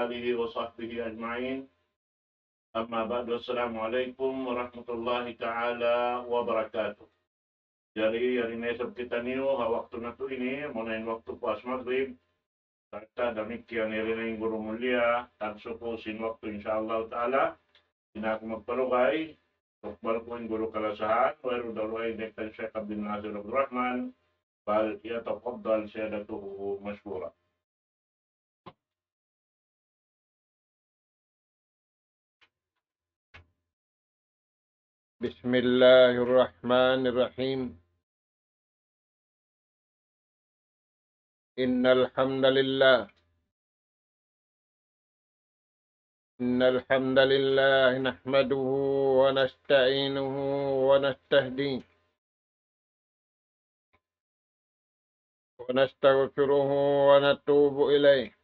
آله وصحبه أجمعين. أما بعد, Assalamualaikum warahmatullahi ta'ala wabarakatuh. Jadi hari ini kita niyo waktu na to ini muna yung waktu pas maghrib. Kata demikian hari na yung guru mulia tanso ko sin waktu insyaallah ta'ala. Inaku magpalugay. Tukbal ko yung guru kalasahan. Wero dalaway nektan Syekh Abdul Nasir Abdul Rahman. Bal yataqabbal siyadatuhu mashkura. بسم الله الرحمن الرحيم. إن الحمد لله نحمده ونستعينه ونستهديه ونستغفره ونتوب إليه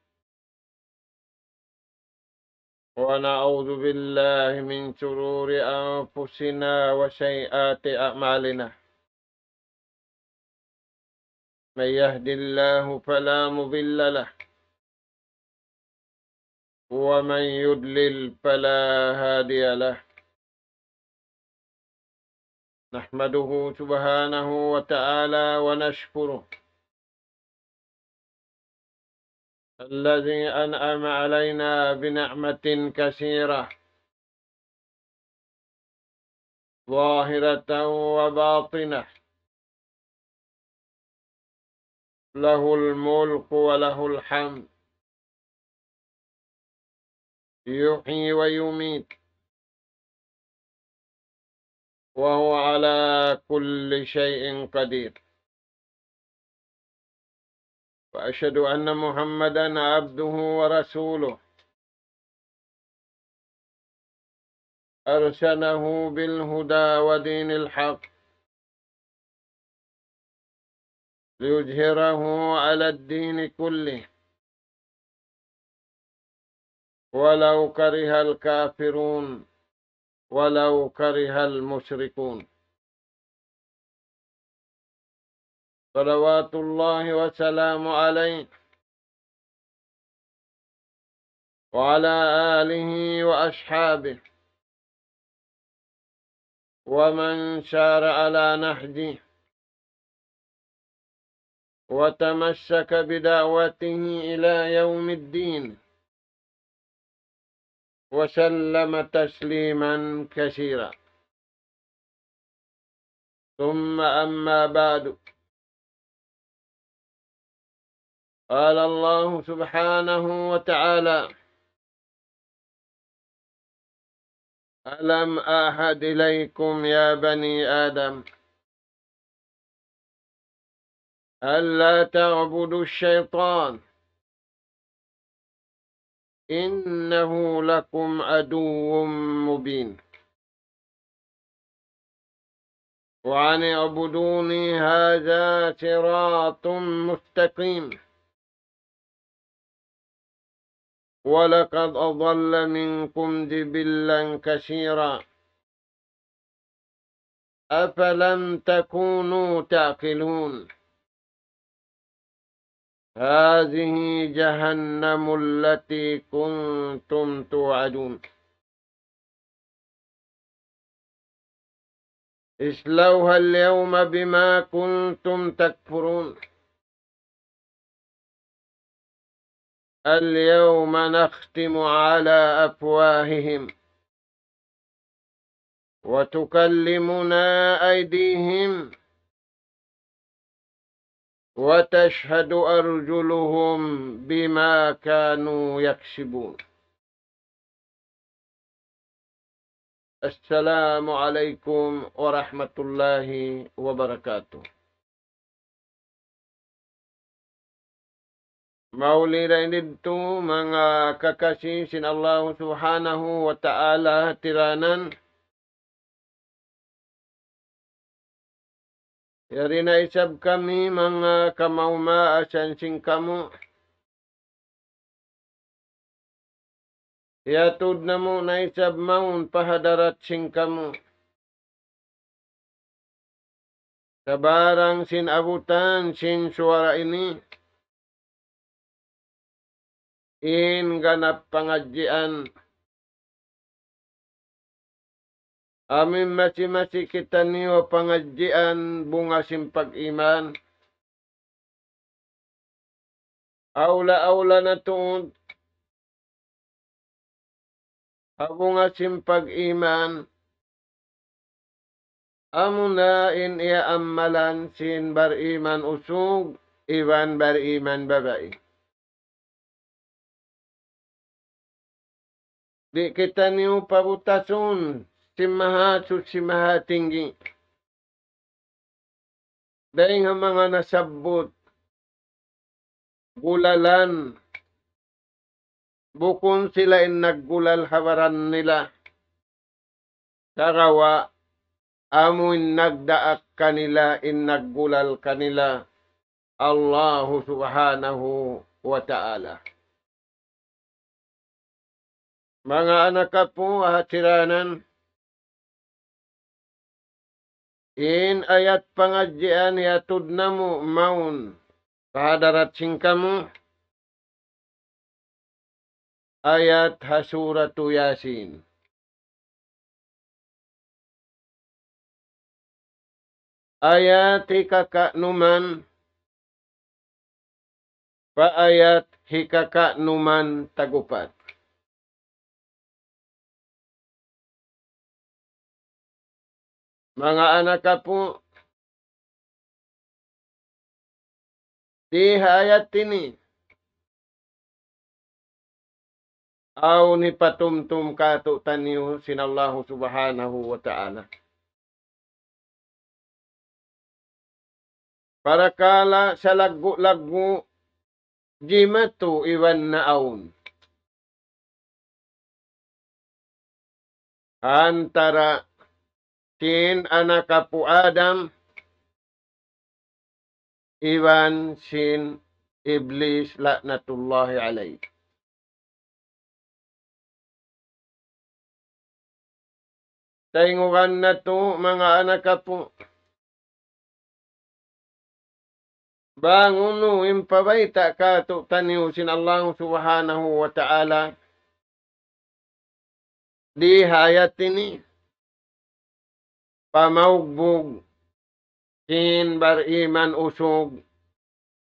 ونعوذ بالله من شرور أنفسنا وسيئات أعمالنا. من يهد الله فلا مضل له ومن يضلل فلا هادي له. نحمده سبحانه وتعالى ونشكره الذي أنعم علينا بنعمة كثيرة ظاهرة وباطنة. له الملك وله الحمد يحيي ويميت وهو على كل شيء قدير. وأشهد أن محمدا عبده ورسوله أرسله بالهدى ودين الحق ليظهره على الدين كله ولو كره الكافرون ولو كره المشركون. صلوات الله وسلام عليه وعلى آله وأصحابه ومن سار على نهجه وتمسك بدعوته إلى يوم الدين وسلم تسليما كثيرا. ثم أما بعد. قال الله سبحانه وتعالى: ألم أعهد إليكم يا بني آدم ألا تعبدوا الشيطان إنه لكم عدو مبين وأن اعبدوني هذا صراط مستقيم ولقد أضل منكم جبلا كثيرا أفلم تكونوا تعقلون. هذه جهنم التي كنتم توعدون اصلوها اليوم بما كنتم تكفرون. اليوم نختم على أفواههم وتكلمنا أيديهم وتشهد أرجلهم بما كانوا يكسبون. السلام عليكم ورحمة الله وبركاته. Maulirin dito mga kakasih sin Allah subhanahu wa ta'ala tiranan. Yari na isab kami mga kamaumaasan sing kamu. Yatud na mo na isab maun pahadarat sing kamu. Sabarang sin abutan sin suara ini. in ganap pangadjian. Amin masi-masi kita niyo pangadjian bunga simpag-iman. Aula-aula na tuod. Bunga simpag-iman. Amuna in iya amalan sin bariman usug, iwan bariman babae. Di kita niyo pabutason, simaha tinggi. Dahil nga mga nasabot, gulalan, bukon sila in naggulal hawaran nila. Karawa, amuin nagdaak kanila in naggulal kanila. Allahu subhanahu wa ta'ala. Mga anak po, hatiranan, in ayat pangadjian yatud namu maun kahadarat singkamu ayat hasuratu Yasin. Ayat hikaka numan pa ayat hikaka numan tagupat. Mga anak po, di ayat ini aw ni patumtum kato taniyo sinallahu subhanahu wa ta'ala. Para kala sa lagu-lagu jimatu iwan na aun. Antara sin anak po Adam, iwan sin Iblis laknatullahi alaih. Tainguran na to mga anak po. Banguno impabaita ka to taniw sin Allah subhanahu wa ta'ala. Di hayat ini. Pamaugbog, sin bariman usog,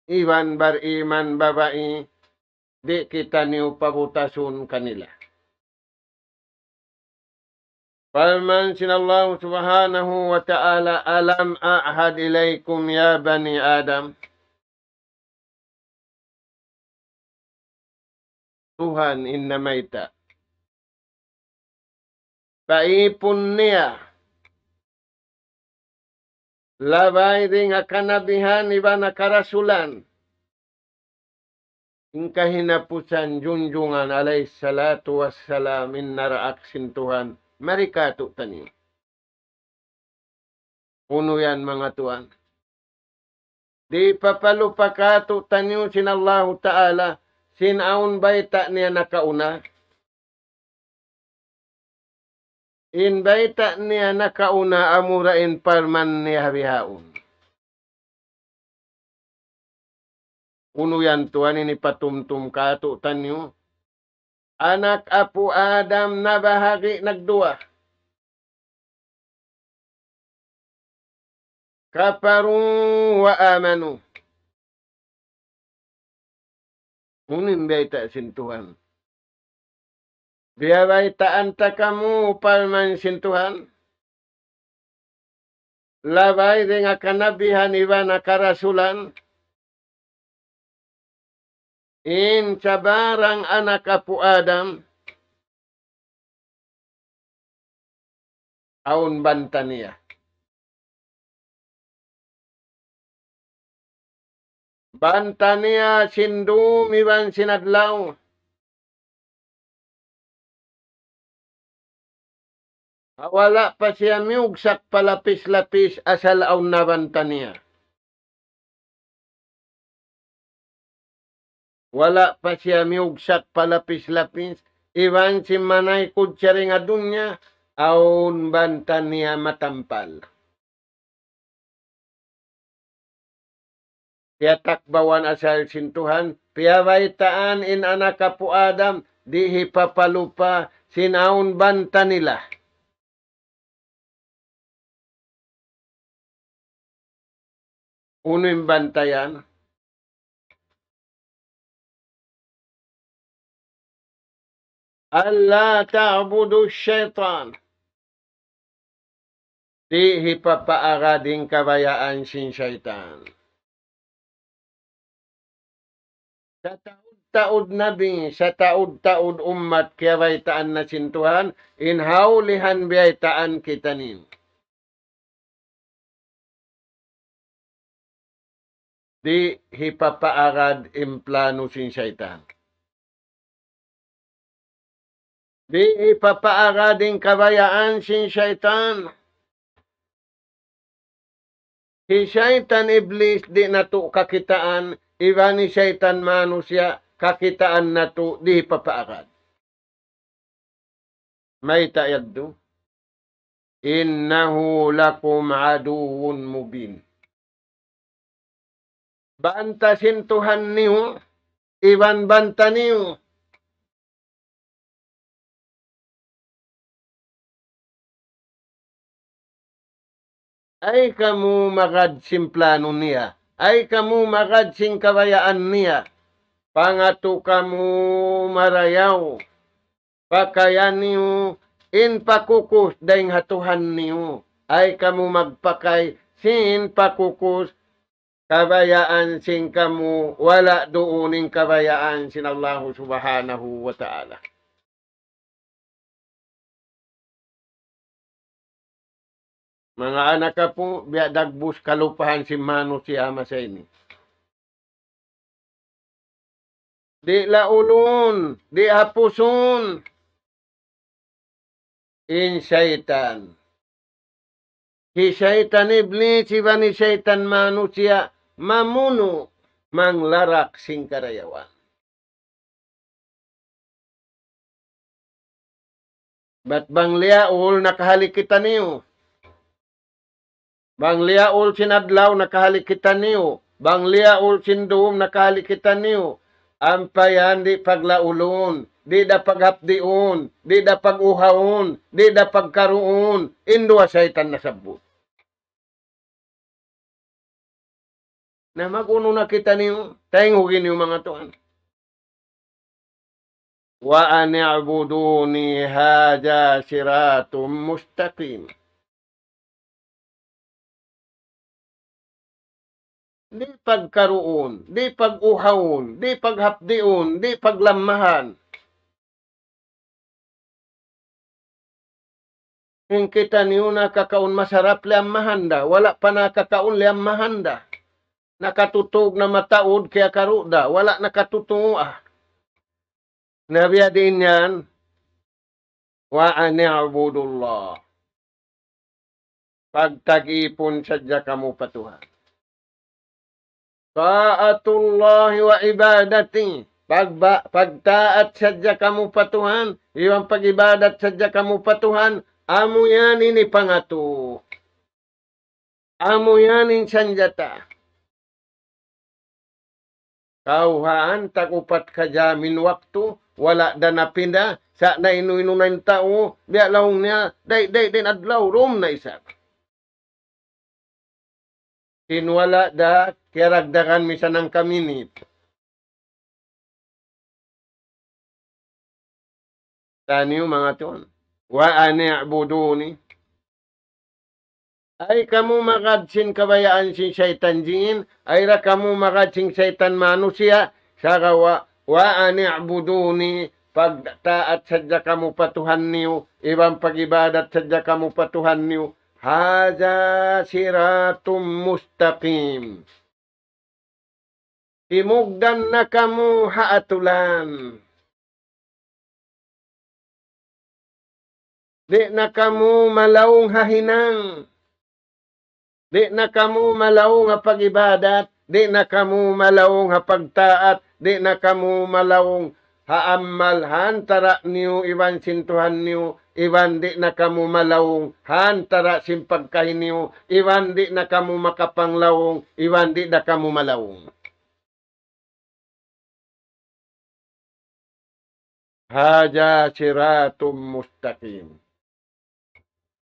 iwan bariman babae, di kita niyo pabutasun kanila. Palman sin Allah subhanahu wa ta'ala, alam a'had ilaykum ya bani Adam. Tuhan innamaita. Paipon niya. Labay ring akanabihan iba na karasulan. Ingkahinapusan junjungan alayhi salatu wassalam innaraak sintuhan. Marikato tani. Puno yan mga tuan. Di papalupakato taniyo sinallahu ta'ala. Sinaun baita niya nakauna. In baita niya nakauna amurain parman niya habihaun. Uno yan tuan ini patumtum kato tanyo. Anak apo Adam na bahagi nagdua. Kaparu wa amanu. Unin baita sintuhan. Biya baitaan ta kamu palman sintuhan. Labay rin kanabihan iba na karasulan. In sabarang anak apo Adam. Aun banta niya. Banta niya sindum iban sinadlaw. Wala pa siya miugsak palapis-lapis asal aun nabanta niya. Wala pa siya miugsak palapis-lapis. Iwan si manay kudsyari nga dunya, aun banta niya matampal. Tiyatak bawan asal sintuhan, piyawaitaan in anak kapu Adam, di hipapalupa sinaun banta nila. Uno yung bantayan. Allah ta'budu syaitan. Di hipapaarading kabayaan sin syaitan. Sa taud-taud nabi, sa taud-taud umat kiyawaitaan na sin Tuhan, inhaulihan biyaitaan kita nin. Di hipapaarad implano sin syaitan. Di ipapaarading kabayaan sin syaitan. Si syaitan iblis di nato kakitaan, iba ni syaitan manusia kakitaan nato di papaarad. May tayad do. Innahu lakum aduun mubin. Bantasin Tuhan niyo, iban banta niyo. Ay kamu magad simplano niya. Ay kamu magad sing kabayaan niya. Pangato kamu marayaw. Pakayan niyo in pakukus daing hatuhan niyo. Ay kamu magpakay sin pakukus kabayaan sing kamu wala dooning kabayaan sin Allah subhanahu wa ta'ala. Mga anak ka po, dagbus kalupahan si Mano si Ama sa ini. Di laulun, di hapusun. In syaitan. Si syaitan iblis, iba ni syaitan manusia, mamuno, manglarak sing karayawan. Ba't bang liaul nakahalikitan niyo? Bang liaul sinadlaw nakahalikitan niyo. Bang liaul sinduom nakahalikitan niyo. Ampayan di paglaulon. Di da paghapdion. Di da paguhaon. Di da pagkaroon. Indua syaitan nasabot. Na maguno na kita niyo. Tayong niyo mga tuan. Wa ani'buduni hadha siratum mustaqim. Di pagkaroon, di pag-uhawon, di paghapdion, di paglamahan. Yung kita niyo nakakaon masarap liamahan da, wala pa nakakaon liamahan da. Nakatutog na mataod kaya karuda, wala nakatutungo ah. Nabiya din yan, wa ani'budullah. Pagtag-ipon sadya kamo patuhan. Ta'atullahi wa ibadati. Pagtaat sadya kamu patuhan. Iwan pag-ibadat sadya kamu patuhan. Amo yan ini pangato. Amo yan in sanjata. Kauhaan tagupat kajamin waktu. Wala da napinda. Sa na inu-inu na yung tao. Biya laong niya. Day din adlaw. Rom na isa. Tinwala da, kiragdagan misa ng kaminit. Taniyo mga tuan. Wa ani'buduni. Ay kamu makadsin kabayaan sin syaitan jin. Ay ra kamu makadsin syaitan manusia. Saka wa ani'buduni. Pagtaat sadya kamu patuhan niyo. Ibang pagibadat sadya kamu patuhan niyo. Hadza siratum mustaqim. Timugdan na kamu haatulan. Di na kamu malawong hahinang. Di na kamu malawong hapagibadat. Di na kamu malawong hapagtaat. Di na kamu malawong haamal hantara niyo iwan sintuhan niyo. Iwan di na kamu malawong, hantara simpagkahin niyo. Iwan di na kamu makapanglawong, iwan di na kamu malawong. Haja siratum mustaqim.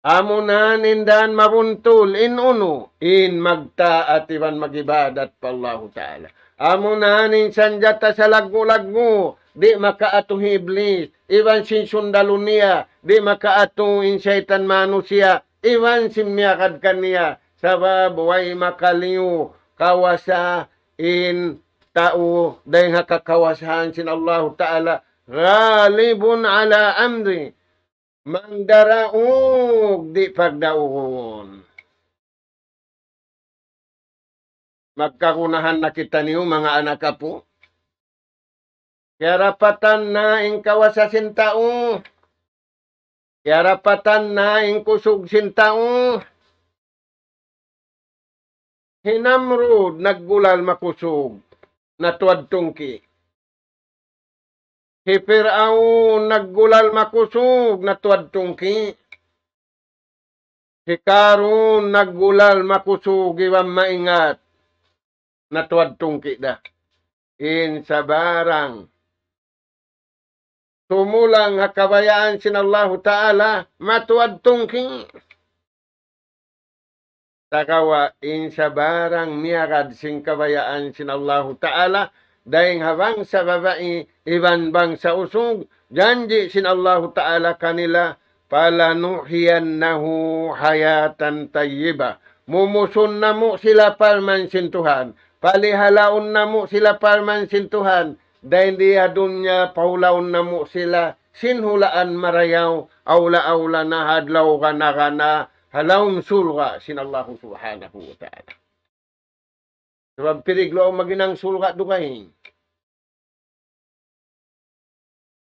Amunan indan mabuntul in uno in magtaat iwan magibadat pa Allah Ta'ala. Amunan in sanjata sa lagmo-lagmo di makaatuh iblis iwan sin sundalunia di makaatuh in syaitan manusia iwan sin miyakad kaniya sabab way makaliw kawasa in tao dahil hakakawasahan sin Allah Ta'ala ghalibun ala amri mangdaraog di pagdaon. Magkakunahan na kita niyo mga anak po. Kaya rapatan na ing kawasasin tao. Kaya rapatan na ing kusog sin tao. Hinamrod naggulal makusog na tuwad tungki. Hipiraw naggulal makusog na tuwad tungki. Hikarun naggulal makusog iwan maingat na tuwad tungki da. In sa barang. Tumulang hakabayaan sin Allah Ta'ala matuwad tungki. Takawa in sa barang niyagad sing kabayaan sin Allah Ta'ala dahil habang sa babae, iban bang sa usog, janji sin Allah Ta'ala kanila, palanuhiyannahu hayatan tayyiba. Mumusun na mo sila parman sin Tuhan. Palihalaon na mo sila parman sin Tuhan. Dahil di adunya paulaon na mo sila sinhulaan marayaw, aula-aula na hadlaw ka na halawm sulga sin Allah Subhanahu wa Ta'ala. Sebab piriglo ang maginang sulga dukay.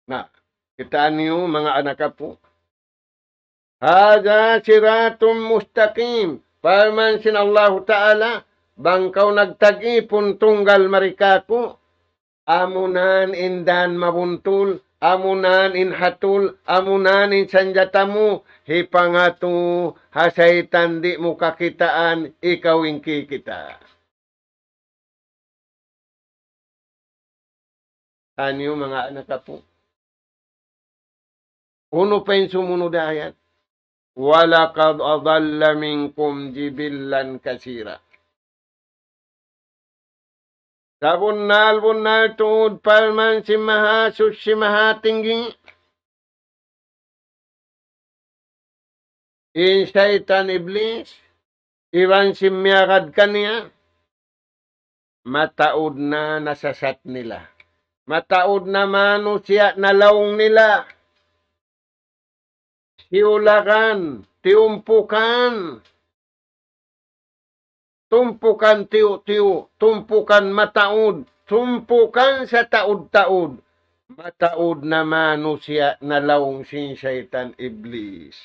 Nah, kita niyo mga anak po. Hada siratum mustaqim. Parman sin Allah Ta'ala, bangkaw nagtag-ipon tunggal marikako. Amunan indan mabuntul, amunan inhatul, amunan insanjatamu, hipangatu hasaitan di mo kakitaan, ikaw ingki kita. Anyo mga anak po. Uno pa yung sumunod ayat. Walakad adalla minkum jibillan kasira. Sabunal tuud palman si mahasus si mahatinggi. In syaitan iblis. Iwan si miyakad kaniya. Mataod na nasasat nila. Mataod na manusia na laong nila. Siulakan, tiumpukan. Tumpukan tiu-tiu, tumpukan mataod. Tumpukan sa taod-taod. Mataod na manusia na laong sin syaitan iblis.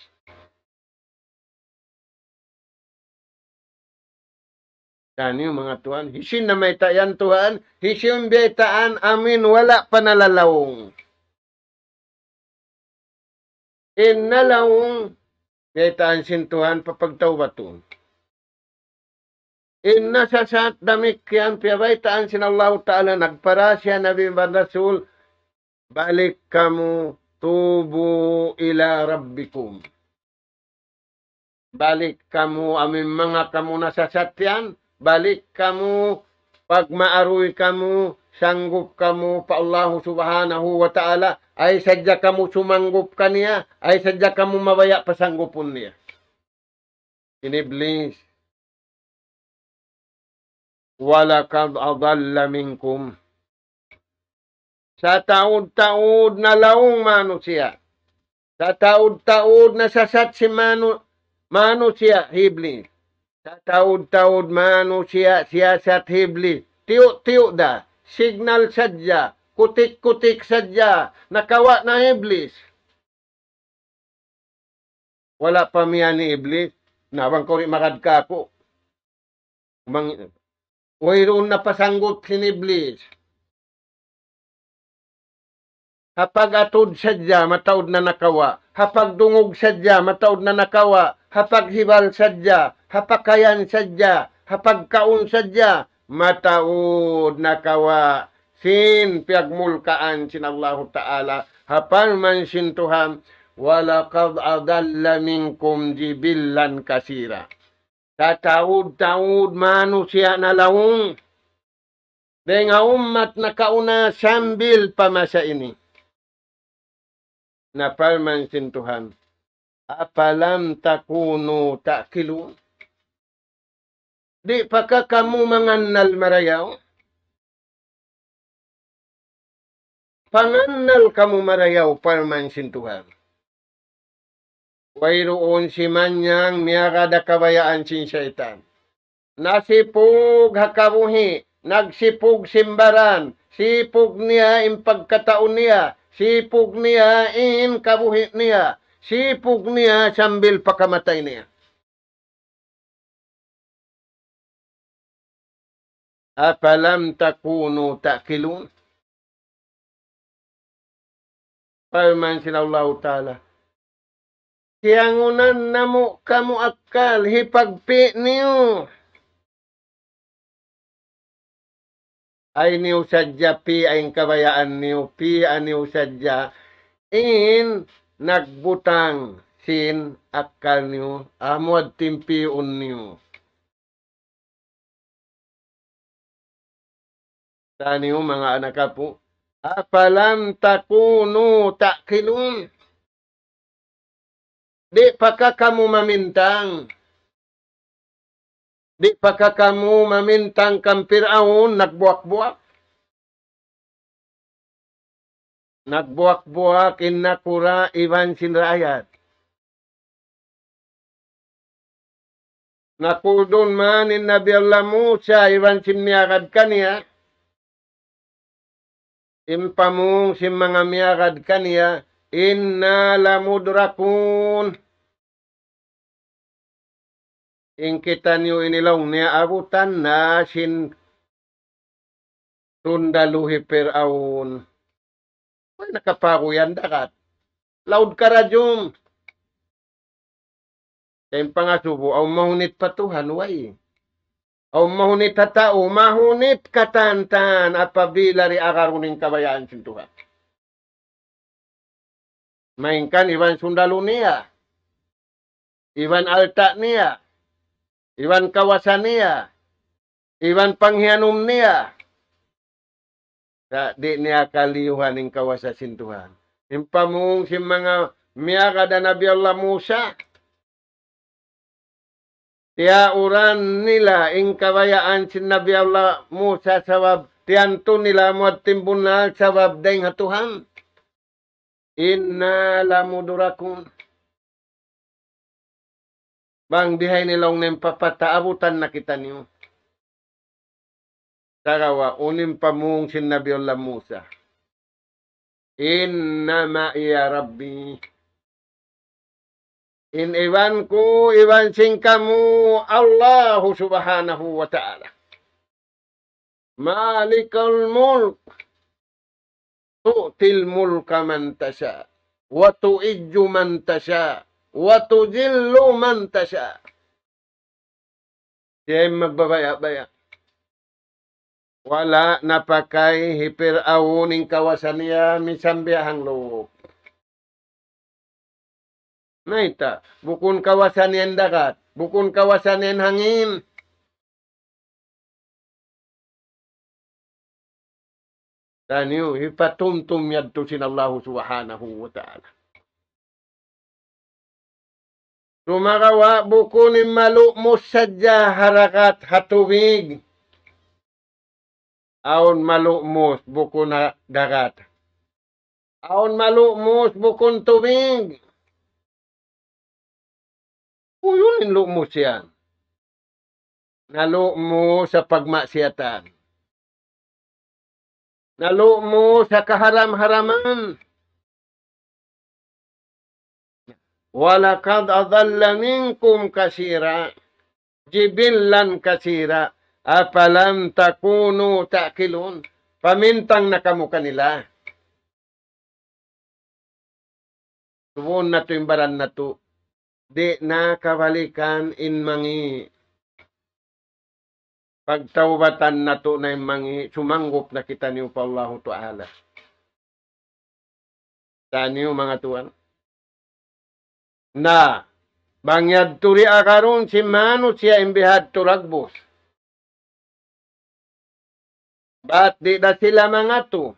Yan yung mga tuhan. Hisin na may tayan tuhan. Hisin betaan amin wala panalalawong. Innalawong betaan sin tuhan papagtawbatun. Inna sasat damik yan piyabaitaan sin Allah Ta'ala nagparasya Nabi Rasul. Balik kamu tubu ila rabbikum. Balik kamu amin mga kamu nasasatyan. Balik kamu, pag maaruy kamu, sanggup kamu pa Allah Subhanahu wa Ta'ala, ay sadya kamu sumanggup ka niya, ay sadya kamu mabaya pasanggupon niya. Iniblis. Walakad adalla minkum. Sa taod-taod na laong manusia. Sa taod-taod na sasat si manusia, iblis. Sa taod-taod manusia siyasat iblis. Tiyo-tiyo da. Signal sadya. Kutik-kutik sadya. Nakawa na iblis. Wala pa miya ni iblis. Nawang ko rin makadka ko. Wayroon na pasanggot si iblis. Hapag atod sadya, mataod na nakawa. Hapag dungog sadya, mataod na nakawa. Hapag hibal sadya, hapag kayan sadya, hapag kaon sadya, mataod nakawa sin piagmulkaan sin Allah Ta'ala hapan man sin Tuhan walaqad adalla minkum jibillan kasira. Tataud-taud manusia na laung dengan umat na kauna sambil pamasa ini. Na palman sin Tuhan. Apalam takunu takilun. Di pa ka kamu mangannal marayaw? Pangannal kamu marayaw palman sin Tuhan. Wayroon si manyang miyagada kabayaan sin syaitan. Nasipug hakabuhi, nagsipug simbaran, sipug niya in pagkataon niya, sipug niya in kabuhi niya, sipug niya sambil pakamatay niya. Apalam takunu takilun? Palman sin Allah Ta'ala. Siyangunan namo kamu akal, hipagpi niyo. Ay niyo sadya, pi ay kabayaan niyo, pi aniyo sadya, in nagbutang sin akal niyo, amod timpiun niyo. Sa niyo mga anak po, apalam takunu takilun. Di pa ka kamu mamintang. Di pa ka kamu mamintang kang Firaun, nagbuak-buak. Nagbuak-buak, inakura, iwan sin rakyat. Nakudon man in Nabi Allah Musa, iwan sin miyagad kaniya. Impamung sin mga miyagad kaniya, inna lamudrakun. In kita niyo inilong niya abutan na sin sundaluhi Firaun. Ay, nakapago yan dakat. Laud ka radyong. Kayong pangasubo, aw mahunit patuhan, way. Aw mahunit hatao, mahunit katantan at pabilari akaruning kabayaan sin Tuhan. Mainkan iwan sundalo niya. Iwan alta niya. Iwan kawasan niya. Iwan panghianum niya. Di niya kaliyuhan ng kawasan sin Tuhan. Impamung si mga miyagada Nabi Allah Musa. Tiya uran nila ing kabayaan sin Nabi Allah Musa sabab tiyanto nila mo at timbunal sabab dahing hatuhan. Inna lamudurakun. Bang dihay nilang nempapataabutan na kita niyo. Sarawa, unim pamung sin Nabi Allah Musa. Inna ma'iya Rabbi. In iwan ko, iwan sing kamu Allah subhanahu wa ta'ala. Malikal mulk. Tu'til mulka man tasha. Wa tu'idju man tasha. Wa tujillu man tasha. Siya magbabaya-baya. Wala napakay hipirauning kawasan niya misambiyahang loob. Naita, bukun kawasan yan dagat, bukun kawasan yan hangin. Taniyo, hipatumtum yadto sin Allah subhanahu wa ta'ala. Sumakawa, bukunin malukmos sadya harakat hatubig. Aon malukmos, bukun dagat. Aon malukmos, bukun tubig. Uyunin lumos yan. Nalumo sa pagmaksiyatan. Nalumo sa kaharam-haraman. Walakad adalla minkum kasira. Jibillan kasira. Apalam takunu takilun. Pamintang na kamo kanila. Subon na to yung baran na to. Di na kabalikan in mangi pagtawbatan na to na sumanggop na kita niyo pa Allah Ta'ala. Saan niyo mga tuwan? Na, bangyad turi akaron si Mano siya imbihad turagbos. Ba't di na sila mga to?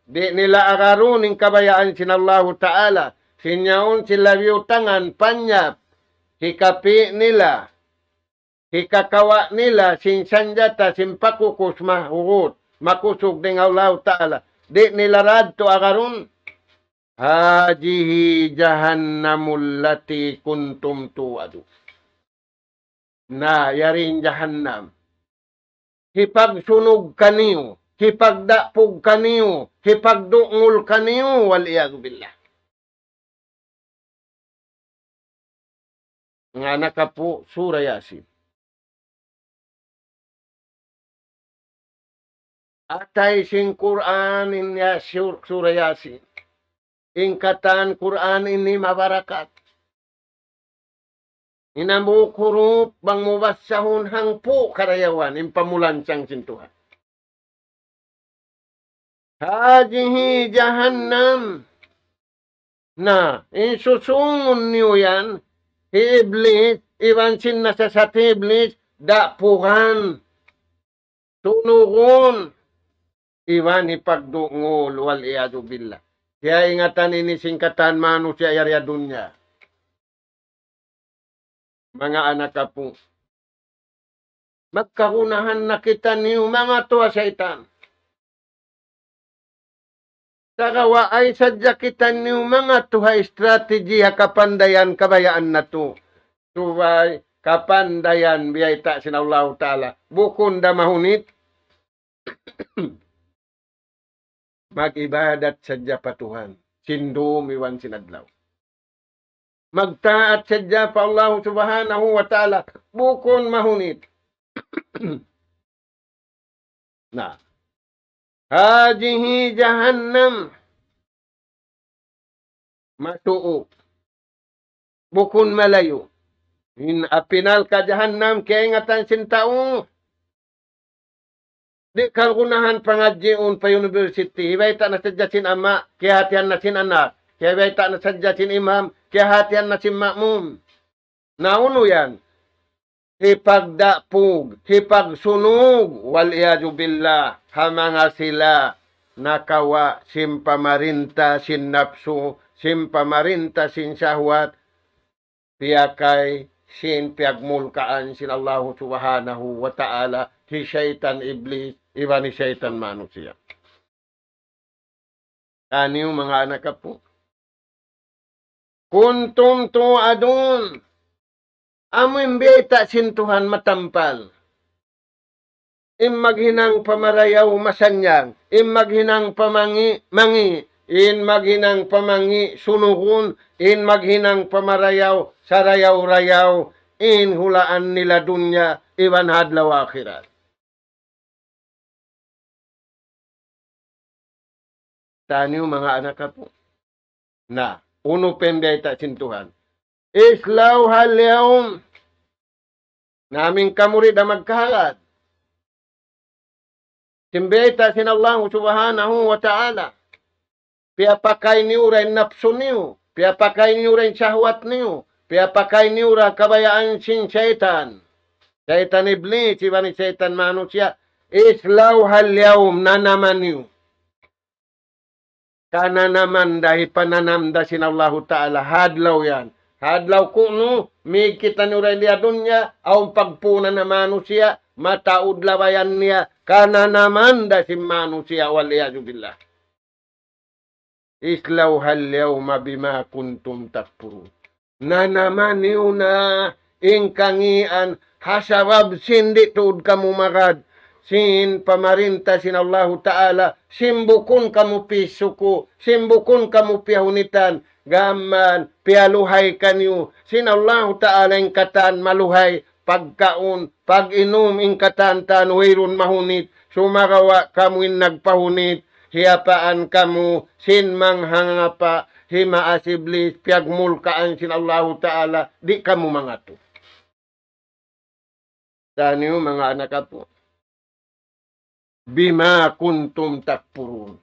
Di nila akaron ng kabayaan sin Allah Ta'ala. Sinyaon sila yutangan, panyap, hikapi nila, hikakawa nila, sin sanjata, sin pakukus mahugot, makusog ng Allah Ta'ala. Di nila radto akaron. Hajihi jahannamul lati kuntum tuadu. Na, yarin jahannam. Hipagsunog kaniyo, hipagdapog kaniyo, hipagdungol kaniyo, waliyadu billah. Nga naka po, Surah Yasin. Atay sing Quran in Surah Yasin. Ingkatan Quran ini mabarakat. Inamukurup bang mubasahun hang po karayawan impamulan siyang sintuhan. Hajihi jahannam. Na, insusungon niyo yan, Iblis, iwan sin nasa sa Iblis, dapuhan, tunugon, iwan ipagdungol, waliyadu billah. Kaya ingatan ini singkatan manusia yarya dunya. Mga anak po, magkakunahan na kita niyo mga tuwa syaitan. Sakawa ay sadya kita niyo mga tuhay strategi kapandayan kabayaan na to. Tuhay kapandayan biyay ta sin Allah Ta'ala. Bukon da mahunit. Mag-ibadat sadya patuhan. Sindum iwan sinadlaw. Magtaat sadya pa Allah Subhanahu wa Ta'ala. Bukon mahunit. Na. Hajihi jahannam. Matuo. Bukun malayo. Apinal ka jahannam kaya ingatan sintao. Di kagunahan pangadjiun pa university. Hibay ta na sadya sin ama. Kaya hatian na sin anak. Kaya hibay ta na sadya sin imam. Kaya hatian na sin makmum. Nauno yan. Hipagdapog, hipagsunog, waliyadu billah, hamanga sila, nakawa, simpamarinta, sin napsu, simpamarinta, sin syahwat, piyakay, sin piyagmulkaan, sin Allah Subhanahu wa Ta'ala, si syaitan iblis, iba ni syaitan manusia. Kaniyo mga anak po. Kuntum tu'adun, amoy beta sintuhan matampal. Maghinang pamarayaw masanyang. Maghinang mangi. Maghinang pamangi sunuhun. Maghinang pamarayaw sarayaw-rayaw. Hulaan nila dunya. Iwan hadlaw akhirat. Tanyo mga anak po. Na, uno pembeta sintuhan. Islaw halyawm. Naming kamurid na magkahalat. Simbeta sin Allah Subhanahu wa Ta'ala. Piapakay niyo rin napso niyo. Piapakay niyo rin syahwat niyo. Piapakay niyo rin kabayaan sin syaitan. Syaitan iblis, iba ni syaitan manusia. Islaw halyawm na naman niyo. Kana naman dahil pananamda sin Allah Ta'ala. Hadlaw yan. Hadlaw kuno, may kita niyo rin liya dunya, ang pagpuna na manusia, mataud labayan niya, kana naman da si manusia, waliyadu billah. Islaw halyaw mabima kuntum takpurun. Na naman niyo na, ingkangian, hasabab sindi tuod kamu magad, sin pamarinta sin Allah Ta'ala, simbukun kamu pisuko, simbukun kamu piyahunitan, gaman, pialuhay kanyo. Sin Allah Ta'ala ingkatan maluhay, pagkaon, pag-inom ingkatan tanwirun mahunit, sumagawa kamuin nagpahunit, hiyapaan kamu, sin manghangapa, himaas iblis, piyagmulkaan sin Allah Ta'ala, di kamu mangato. Taniyo mga anak po. Bima kuntum takpurun.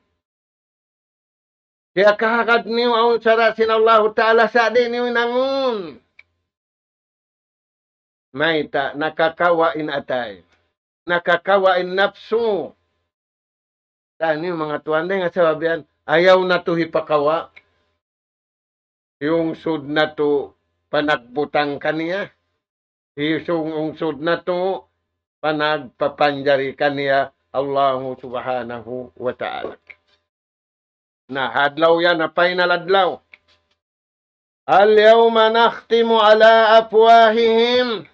Kaya kahakad niyo ang sarasin Allah Ta'ala sa din niyo nangun. May ta, nakakawain atay. Nakakawain nafsu. Taniyo mga tuan nga sababian, ayaw na to hipakawa. Yung sud na to panagbutang kaniya. Yung sud na to panagpapanjari kaniya Allah subhanahu wa ta'ala. Na hadlaw yan, na final adlaw. Al-yawma nakhtimu ala afwahihim.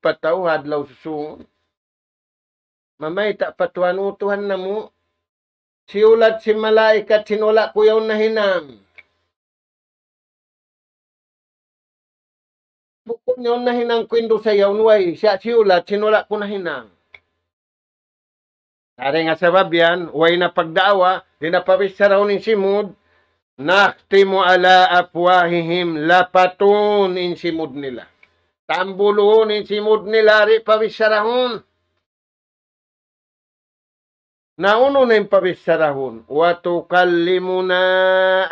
Pataw hadlaw susungon. Mamay tak patuan-utuhan na mo. Siulat si malaikat sinula kuyaw na hinang. Bukod yun na hinang kwindo sa yawnway. Siya siulat sinula ko na hinang. Dari nga sabab yan, way na pagdaawa, di na pawisaraw ni simud, naktimu ala afwahihim, lapatun in simud nila. Tambulun in simud nila, ri pawisarahon. Nauno na yung pawisarahon, watukallimuna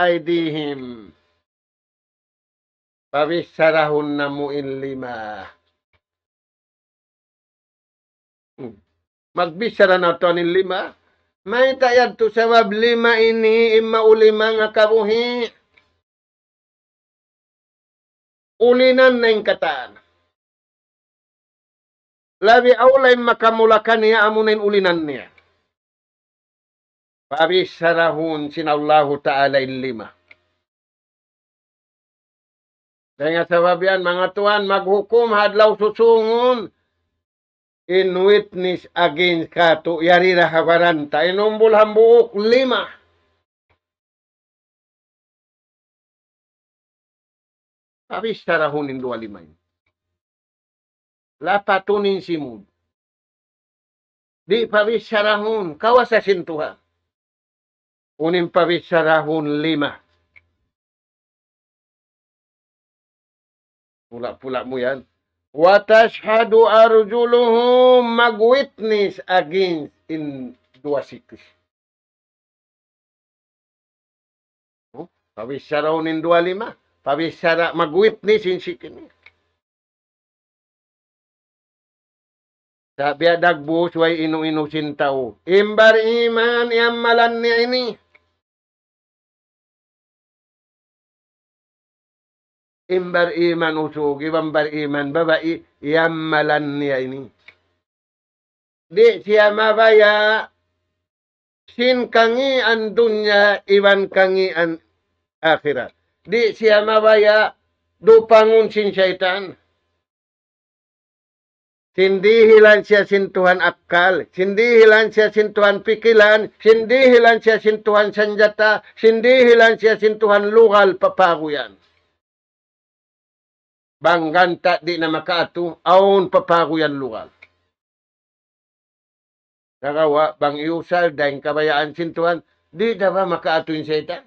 aydihim. Pawisarahon na mo in lima. Magbisara na to ni lima. May tayad to sabab lima ini ima ulima nga kabuhi. Ulinan na yung kataan. Labi aulay makamulakan niya amunin ulinan niya. Pabisarahun sinallahu ta'ala in lima. Kaya sabab yan mga tuan maghukom hadlaw susungon. In witness against kato, yari na habaranta. Inumbul hambuok, 5. Pabistarahunin 2-5. Lapatunin simud. Di pabistarahun, kawas sa sintuhan. Unin pabistarahun 5. Pula-pula mo yan. Watashhadu arjuluhum mag-witness against in 2-6. Pabisaraw nin 2-5. Pabisara mag-witness in 6. Sabi adagbus way inu-inusin tao. Imbar iman iamalan niya ini. Imbar iman usug, ibambar iman babai, yamalan niya ini. Di siya mabaya, sin kangi an dunya, iban kangi an akhirat. Di siya mabaya, dupangun sin syaitan. Sindihilan siya sintuhan akal, sindihilan siya sintuhan pikilan, sindihilan siya sintuhan sanjata, sindihilan siya sintuhan lugal papaguyan. Bangganta di na makaatu, aun papaguyan lugal. Nagawa, bang iusal, dahil kabayaan sintuhan, di na ba makaatu yung setan?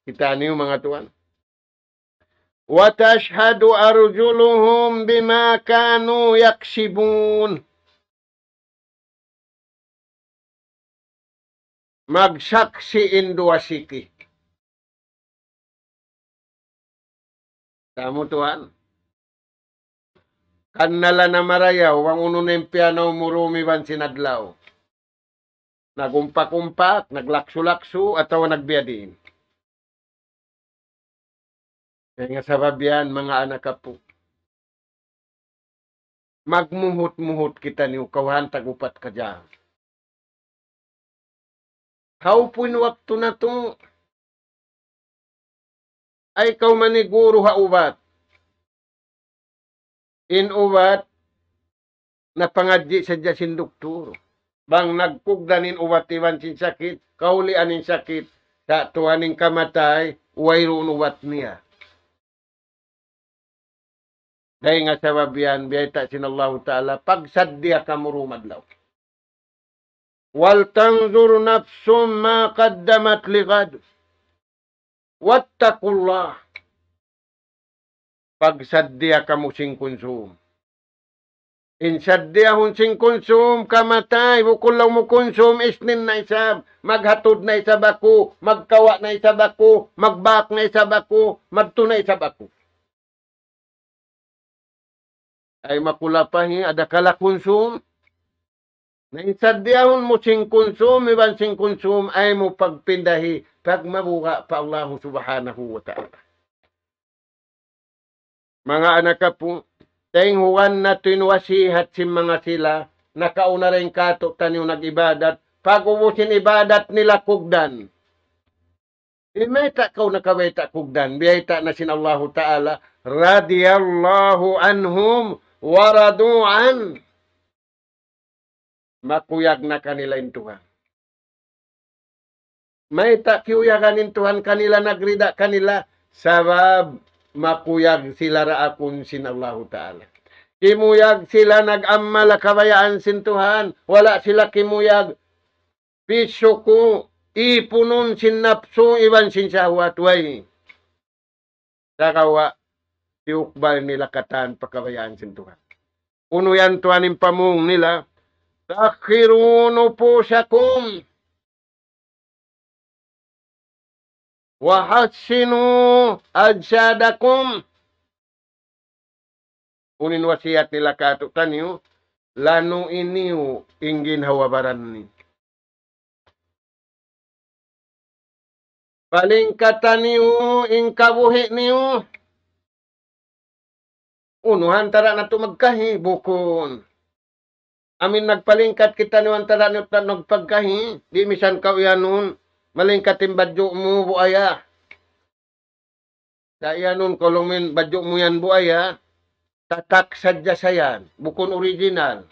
Kita niyo mga tuan. Watashhadu arjuluhum bima kanu yaksibun. Magsaksi in 2-6. Kamu tuan. Kanala na marayaw, wang uno na yung piano murumi ban sinadlaw. Nagumpak-umpak, naglakso-lakso, atawa nagbiadin. Kaya nga sabab yan, mga anak po. Magmuhot-muhot kita niyo, kawahan tagupat ka dyan. Haupun waktu na to. Ay kau maniguro haubat. Inubat, napangadji sa jasin doktor. Bang nagpugdanin ubat iwan sin sakit, kaulian in sakit, sa tuwaning kamatay, uwayroon ubat niya. Dahil nga sabab yan, biyayta sinallahu ta'ala, pagsadya ka murumadlaw. Wal tanzur nafsum ma qaddamat ligad. Wattaqullah. Pagsadya kamu sing konsum. Insadyahon sing konsum, kamatay. Bukulaw mo konsum, isnin na isab. Maghatod na isab ako. Magkawa na isab ako. Magbak na isab ako. Madto na isab ako. Ay makulapahi, ada kala konsum. Na insadyahon mo sing konsum, iban sing konsum, ay mo pagpindahi. Pag mabuka pa Allah subhanahu wa ta'ala. Mga anak ka po, tenghuan na tinwasihat si mga sila, nakauna rin kato taniw nag-ibadat, pag ubusin ibadat nila kugdan. Imayta kau nakaweta kugdan, biyayta na sin Allah Ta'ala, radiyallahu anhum, waradu'an. Makuyag na kanila intuhan. May takyuyagan intuhan kanila, nagrida kanila, sabab makuyag sila raakon sin Allah Ta'ala. Kimuyag sila nag-ammala kabayaan sin Tuhan. Wala sila kimuyag. Piso ko, ipunon sin napso, iban sin sahwat, way. Sakawa, tiukbal nila katan pakabayaan sin Tuhan. Uno yan tuhan yung pamung nila. Takhiruno po syakum. Wahassinu ajsadakum. Unin wasiat nila kato tanyo, lanu iniu ingin hawabaran ni. Palingkatan niyo, ingkabuhi niyo. Unuhan tara na ito magkahi, bukon. Amin nagpalingkat kita niyo, antara niyo nagpagkahi. Di misan ka uyanon, malingkatin badyo mo buaya. Sa iyanon, kolongin badyo mo yan buaya. Tatak sadya sayan, bukon original.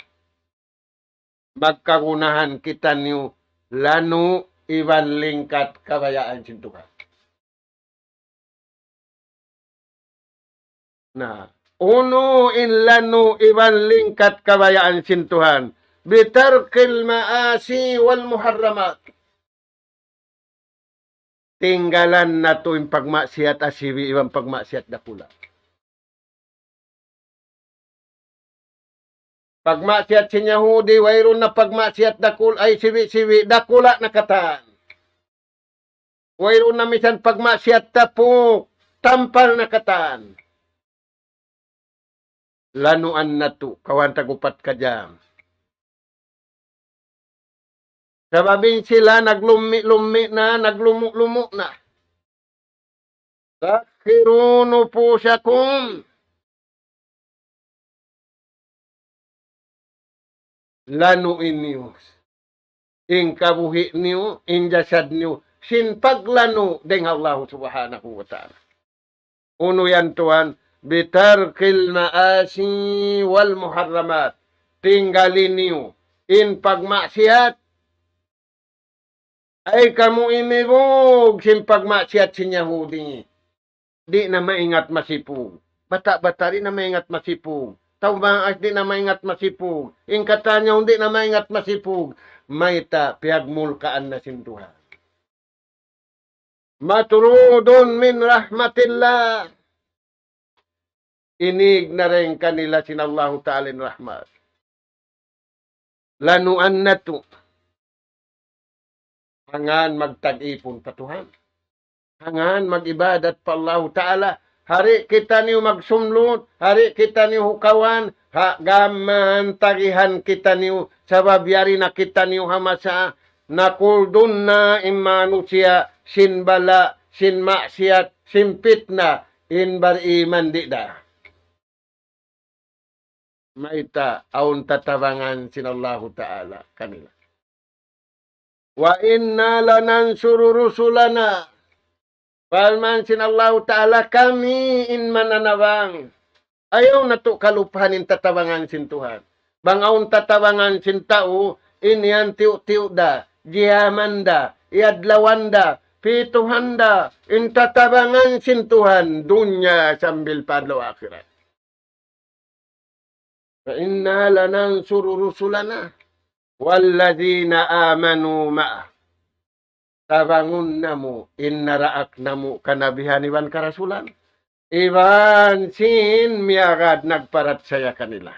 Magkagunahan kita niyo, lanu iban lingkat kabayaan sintukan. Na, uno in lanu iban lingkat kabayaan sintuhan. Bitarkil maasi wal muharramat. Tinggalan na to yung pagmaksiyat asibi, ibang pagmaksiyat dakula. Pagmaksiyat si Yahudi, wayron na pagmaksiyat dakul, ay siwi-siwi, dakula na katan. Wayron na misan pagmaksiyat tapok, tampal na katan. Lanuan na to, kawan tagupat ka dyan. Sababing sila naglumi-lumi na, naglumu-lumu na. Takhiruno po siya kung lanuin niyo. In kabuhi niyo, in jasad niyo. Sin paglano deng Allah subhanahu wa ta'ala. Uno yan tuhan, bitarkil maasi wal muharramat. Tinggalin niyo. In pagmaksiyat, ay kamu imibog sin pagmaksiyat sin Yahudi. Di na maingat masipog. Bata-bata rin na maingat masipog. Tawbangas di na maingat masipog. Ingkatanyaw di na maingat masipog. Mayta piyagmulkaan na sintuhan. Maturudon min rahmatillah. Inig na rin kanila sin Allah Ta'ala rahmat. Lanuan na to. Hangan magtag-ipon pa Tuhan. Hangan mag-ibadat pa Allah Ta'ala. Hari kita niyo magsumlot. Hari kita niyo hukawan. Gaman tagihan kita niyo. Sabab yari na kita niyo hamasa. Nakuldun na imanusia. Sin bala. Sin maksiat. Sin fitna. In bariman di da. Maita. Aun tatabangan sin Allah Ta'ala. Kanila. Wa inna lanansuru rusulana. Palman sin Allah Ta'ala kami in mananabang. Ayaw na to kalupahanin tatabangan sin Tuhan. Bangaon tatabangan sin tao, inyan tiyo-tiyo da, jiyamanda, iadlawanda, pituhanda, in tatabangan sin Tuhan, dunya sambil padlaw akhirat. Fa inna lanansuru rusulana. Walladzina amanu ma'ah. tabangun namo, innaraak namo kanabihan iwan karasulan. Iwan sin miagad nagparat saya kanila.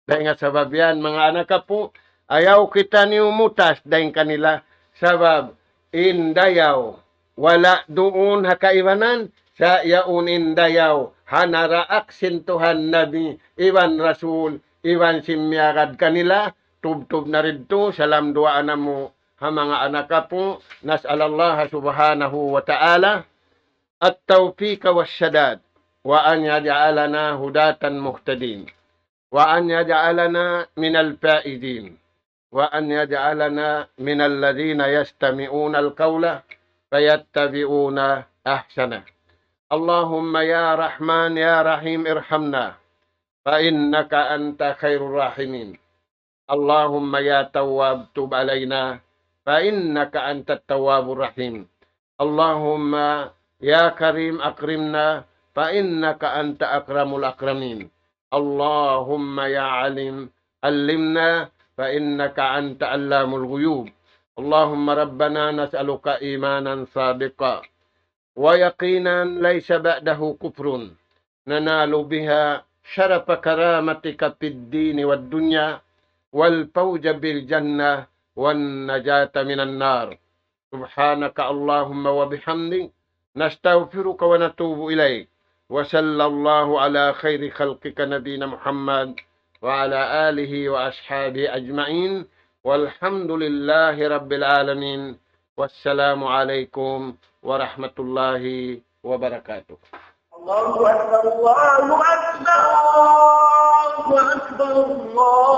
Dahil nga sabab yan, mga anak ka po, ayaw kita ni umutas dahil kanila sabab indayaw. Wala doon hakaiwanan sa yaun indayaw. Hanaraak sintuhan nabi, iwan rasul, iwan simyagad kanila, tub-tub na rinto, salam duaan na mo, ha mga anak ka po, nas'alallah subhanahu wa ta'ala, at tawfika wa syadad, wa an yaj'alana hudatan muhtadin, wa an yaj'alana minal faizin, wa an yaj'alana minal ladhina yastami'una al-qawla fayattabi'una ahsana. Allahumma ya Rahman ya Rahim irhamna fa innaka anta khairur rahimin. Allahumma ya Tawwab tub alaina fa innaka antat tawwabur rahim. Allahumma ya Karim akrimna fa innaka anta akramul akramin. Allahumma ya Alim allimna fa innaka anta allamul ghuyub. Allahumma rabbana nas'aluka imanan sadiqa wa yaqinan laysa ba'dahu kufrun nanalu biha syarafa karamatika fid din wad dunya wal fawza bil jannah wan najata minan nar. Subhanaka Allahumma wa bihamdik nastaghfiruka wa natubu ilaik. Wa sallallahu ala khairi khalqika nabiyina Muhammad wa ala alihi wa ashabihi ajma'in. Walhamdulillahi rabbil alamin. Wassalamu alaikum warahmatullahi wabarakatuh. Allahu Akbar, Allahu Akbar, Allahu Akbar,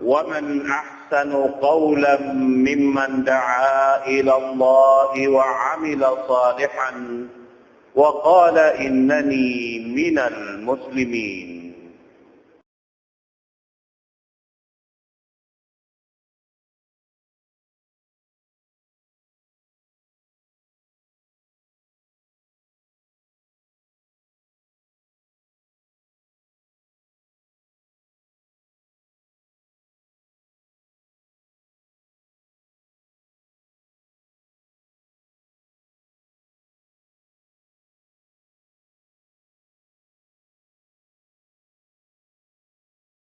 ومن أحسن قولا ممن دعا إلى الله وعمل صالحا وقال إنني من المسلمين.